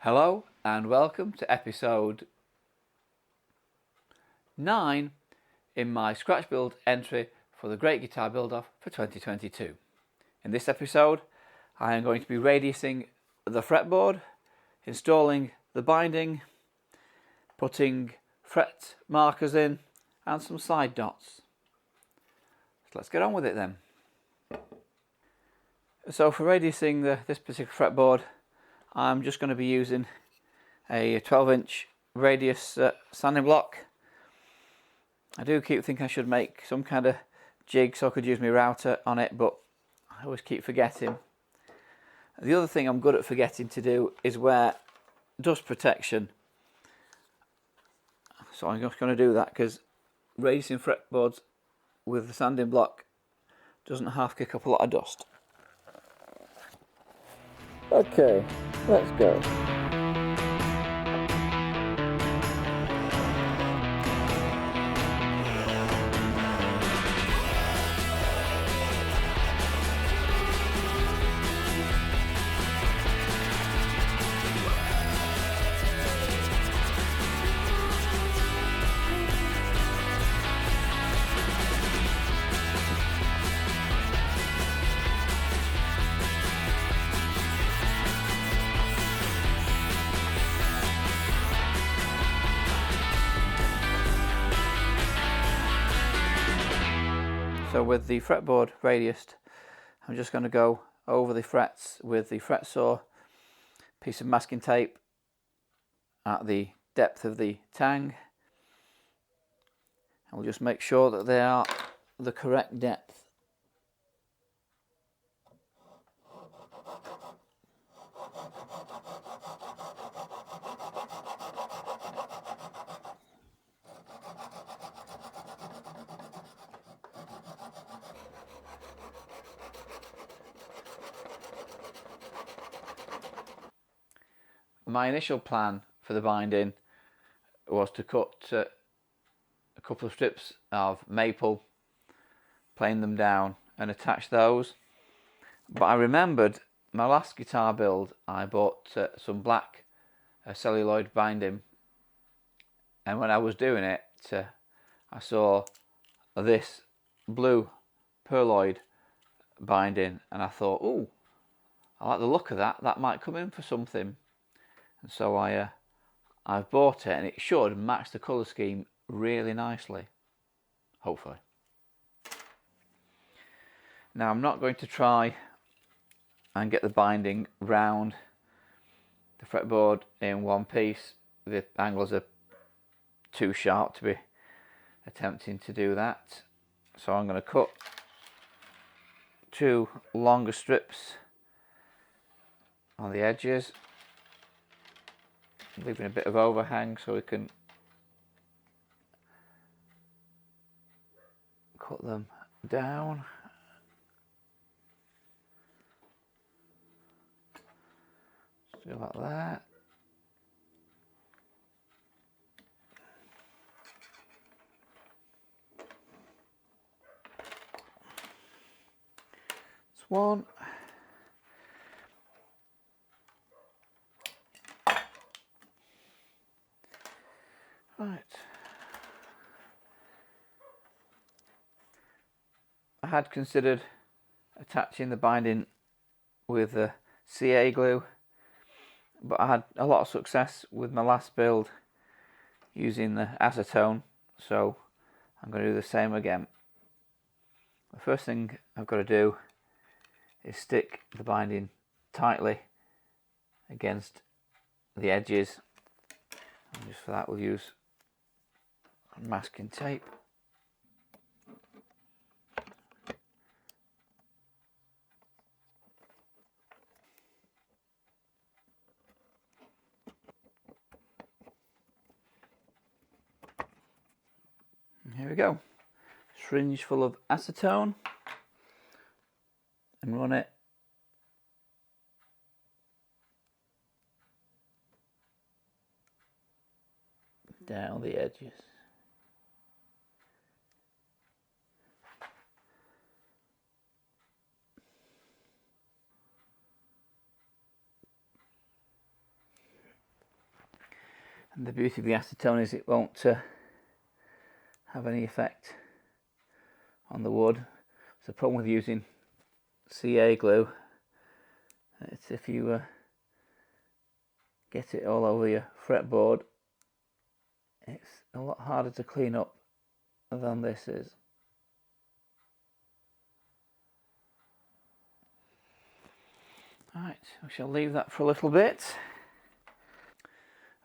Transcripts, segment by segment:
Hello and welcome to episode 9 in my scratch build entry for the Great Guitar Build Off for 2022. In this episode I am going to be radiusing the fretboard, installing the binding, putting fret markers in and some side dots. So let's get on with it then. So for radiusing this particular fretboard, I'm just going to be using a 12-inch radius sanding block. I do keep thinking I should make some kind of jig so I could use my router on it, but I always keep forgetting. The other thing I'm good at forgetting to do is wear dust protection. So I'm just going to do that because radiusing fretboards with the sanding block doesn't half kick up a lot of dust. Okay, let's go. So with the fretboard radiused, I'm just going to go over the frets with the fret saw, piece of masking tape at the depth of the tang, and we'll just make sure that they are the correct depth. My initial plan for the binding was to cut a couple of strips of maple, plane them down and attach those, but I remembered my last guitar build I bought some black celluloid binding, and when I was doing it I saw this blue perloid binding and I thought, oh, I like the look of that, that might come in for something. And so I've bought it, and it should match the colour scheme really nicely, hopefully. Now I'm not going to try and get the binding round the fretboard in one piece. The angles are too sharp to be attempting to do that. So I'm going to cut 2 longer strips on the edges, leaving a bit of overhang so we can cut them down. Just do like that. That's one. Right. I had considered attaching the binding with the CA glue, but I had a lot of success with my last build using the acetone, so I'm going to do the same again. The first thing I've got to do is stick the binding tightly against the edges, and just for that we'll use masking tape. And here we go. Syringe full of acetone, and run it down the edges. And the beauty of the acetone is it won't have any effect on the wood. It's the problem with using CA glue. It's if you get it all over your fretboard, it's a lot harder to clean up than this is. Right, we shall leave that for a little bit.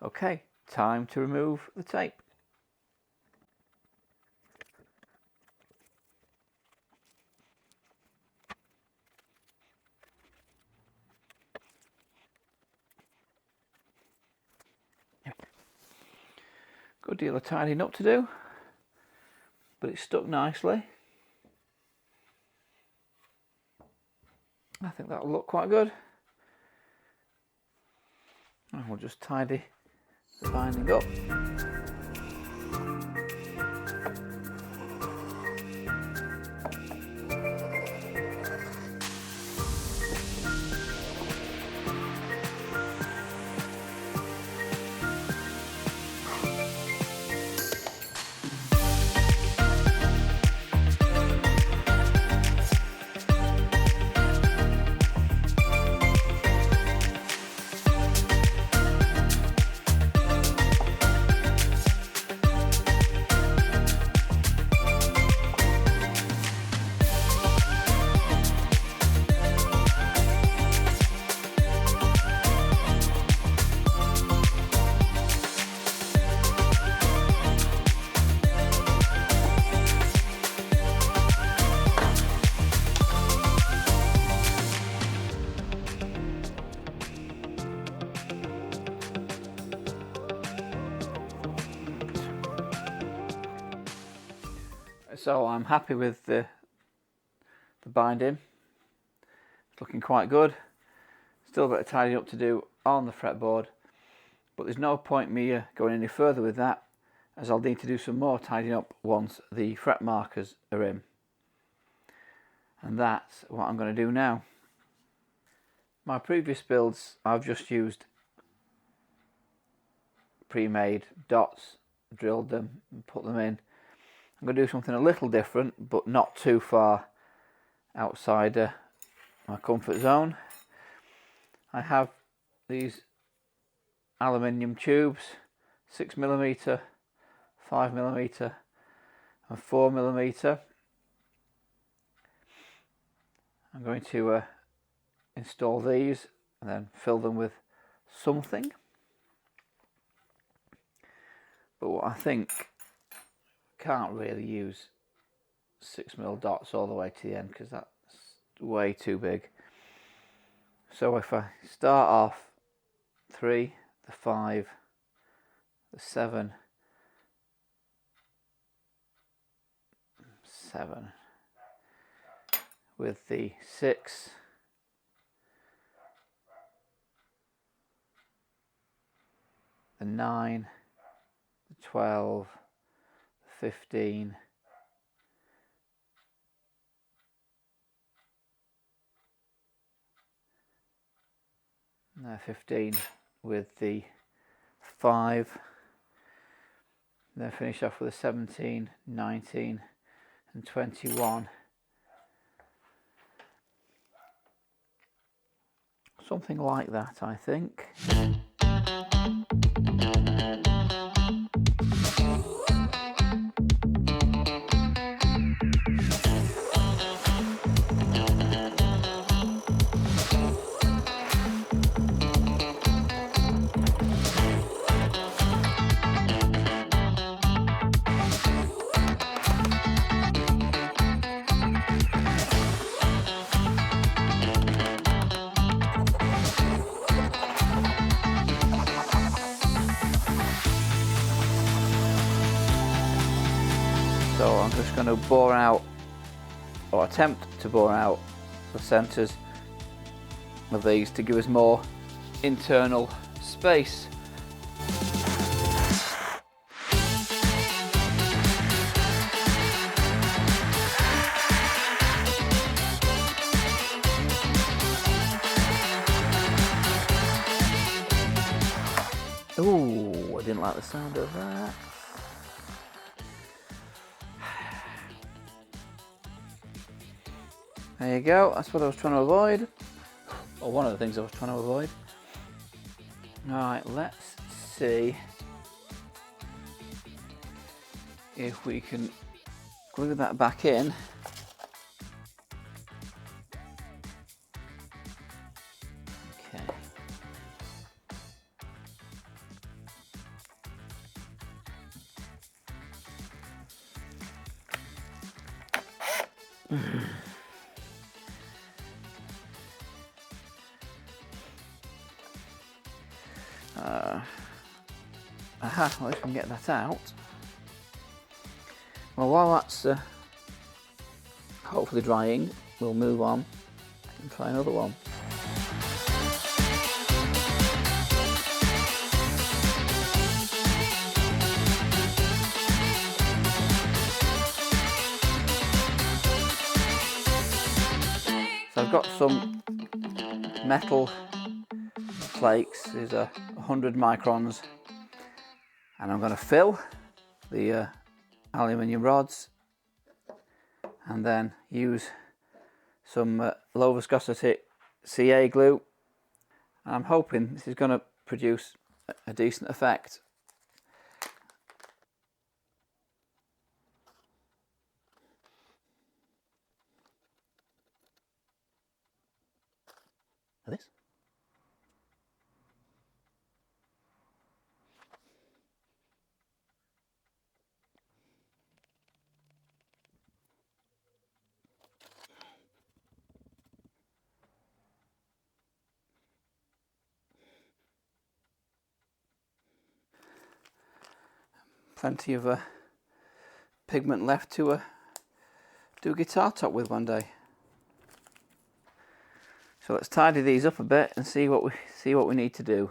Okay, time to remove the tape. Good deal of tidying up to do, but it's stuck nicely. I think that'll look quite good. And we'll just tidy the binding up. So I'm happy with the binding. It's looking quite good. Still a bit of tidying up to do on the fretboard, but there's no point me going any further with that, as I'll need to do some more tidying up once the fret markers are in. And that's what I'm going to do now. My previous builds, I've just used pre-made dots, drilled them and put them in. I'm going to do something a little different, but not too far outside my comfort zone. I have these aluminium tubes, 6mm, 5mm and 4mm. I'm going to install these and then fill them with something. But what I think, can't really use 6mm dots all the way to the end because that's way too big. So if I start off 3, the 5, the 7, 7 with the 6, the 9, the 12, 15, no, 15 with the 5, then finish off with a 17, 19 and 21. Something like that, I think. So I'm just going to bore out, or attempt to bore out, the centres of these to give us more internal space. Ooh, I didn't like the sound of that. There you go, that's what I was trying to avoid. Or one of the things I was trying to avoid. Alright, let's see if we can glue that back in. Okay. Aha, well, if we can get that out. Well, while that's hopefully drying, we'll move on and try another one. So I've got some metal flakes. These are 100 microns, and I'm going to fill the aluminium rods and then use some low viscosity CA glue, and I'm hoping this is going to produce a decent effect. This. Plenty of pigment left to do a guitar top with one day. So let's tidy these up a bit and see what we need to do.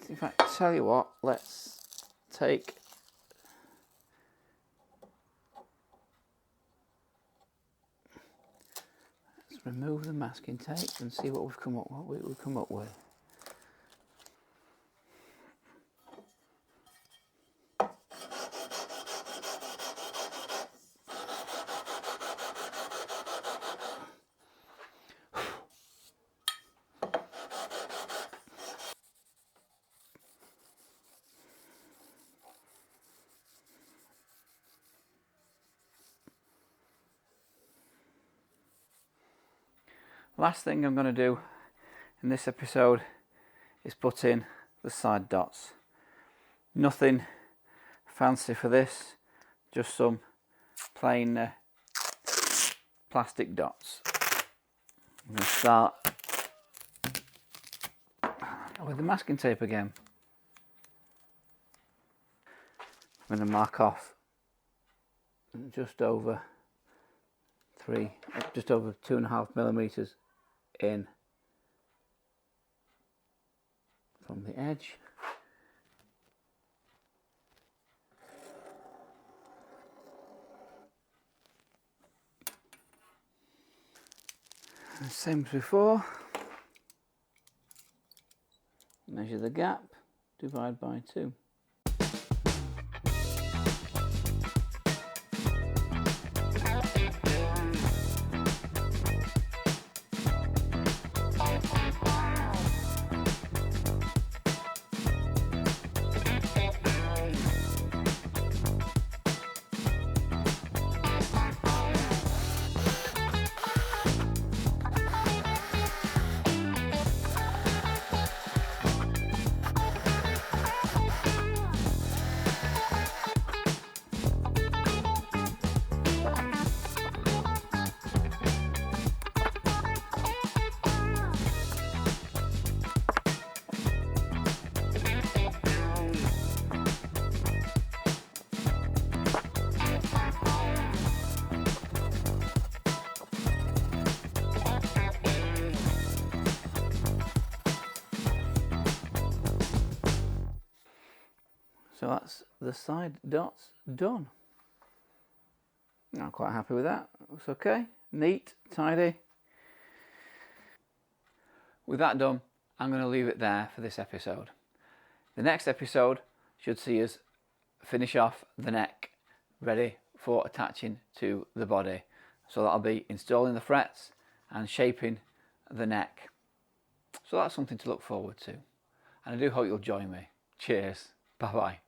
In fact, tell you what, let's remove the masking tape and see what we've come up with. Last thing I'm going to do in this episode is put in the side dots. Nothing fancy for this, just some plain plastic dots. I'm going to start with the masking tape again. I'm going to mark off just over 2.5 millimeters in from the edge. And same as before, measure the gap, divide by 2. So that's the side dots done. I'm quite happy with that. Looks okay, neat, tidy. With that done, I'm going to leave it there for this episode. The next episode should see us finish off the neck, ready for attaching to the body. So that'll be installing the frets and shaping the neck. So that's something to look forward to. And I do hope you'll join me. Cheers. Bye bye.